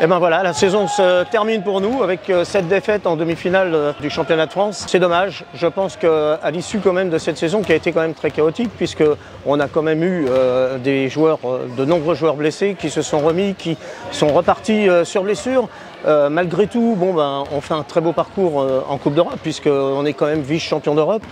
Et ben voilà, la saison se termine pour nous avec cette défaite en demi-finale du championnat de France. C'est dommage, je pense qu'à l'issue quand même de cette saison qui a été quand même très chaotique, puisqu'on a quand même eu de nombreux joueurs blessés qui se sont remis, qui sont repartis sur blessure. Malgré tout, on fait un très beau parcours en Coupe d'Europe, puisqu'on est quand même vice-champion d'Europe.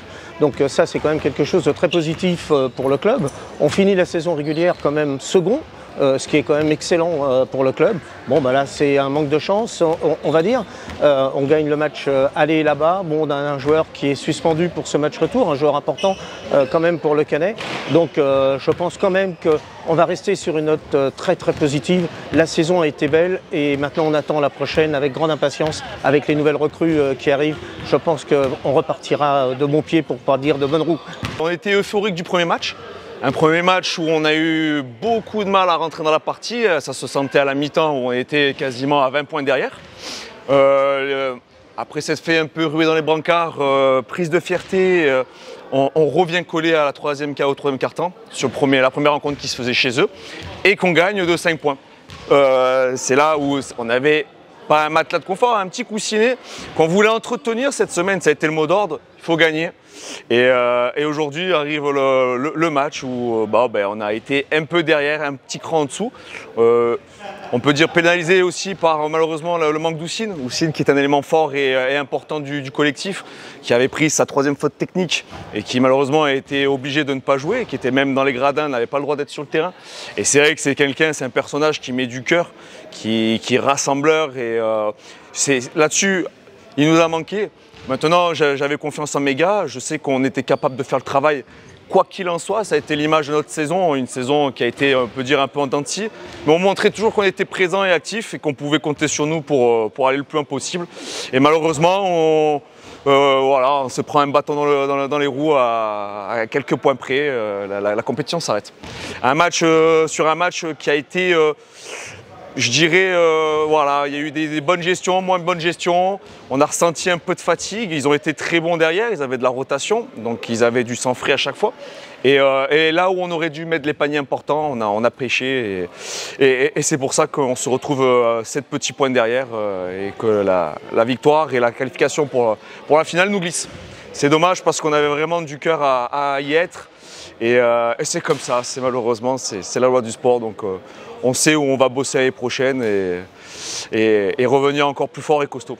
Donc ça, c'est quand même quelque chose de très positif pour le club. On finit la saison régulière quand même second. Ce qui est quand même excellent pour le club. Là, c'est un manque de chance, on va dire. On gagne le match aller là-bas. On a un joueur qui est suspendu pour ce match retour, un joueur important quand même pour le Canet. Donc, je pense quand même qu'on va rester sur une note très très positive. La saison a été belle et maintenant on attend la prochaine avec grande impatience, avec les nouvelles recrues qui arrivent. Je pense qu'on repartira de bon pied, pour ne pas dire de bonne roue. On était euphorique du premier match. Un premier match où on a eu beaucoup de mal à rentrer dans la partie, ça se sentait à la mi-temps où on était quasiment à 20 points derrière. Après s'être fait un peu ruer dans les brancards, prise de fierté, on revient coller à la troisième quart-temps sur la première rencontre qui se faisait chez eux et qu'on gagne de 5 points. C'est là où on avait pas un matelas de confort, un petit coussinet qu'on voulait entretenir cette semaine, ça a été le mot d'ordre, il faut gagner. Et aujourd'hui arrive le match où on a été un peu derrière, un petit cran en dessous. On peut dire pénalisé aussi par malheureusement le manque d'Oussine. Oussine qui est un élément fort et important du collectif, qui avait pris sa troisième faute technique et qui malheureusement a été obligé de ne pas jouer, qui était même dans les gradins, n'avait pas le droit d'être sur le terrain. Et c'est vrai que c'est un personnage qui met du cœur, qui est rassembleur et là-dessus il nous a manqué. Maintenant, j'avais confiance en mes gars, je sais qu'on était capable de faire le travail quoi qu'il en soit. Ça a été l'image de notre saison, une saison qui a été, on peut dire, un peu en dents de scie. Mais on montrait toujours qu'on était présent et actif et qu'on pouvait compter sur nous pour aller le plus loin possible. Et malheureusement, on se prend un bâton dans les roues à quelques points près. La compétition s'arrête. Sur un match qui a été... je dirais, il y a eu des bonnes gestions, moins de bonnes gestions. On a ressenti un peu de fatigue. Ils ont été très bons derrière, ils avaient de la rotation, donc ils avaient du sang frais à chaque fois. Et là où on aurait dû mettre les paniers importants, on a prêché. Et c'est pour ça qu'on se retrouve 7 petits points derrière et que la victoire et la qualification pour la finale nous glissent. C'est dommage parce qu'on avait vraiment du cœur à y être. Et c'est comme ça, malheureusement, c'est la loi du sport. Donc, on sait où on va bosser l'année prochaine et revenir encore plus fort et costaud.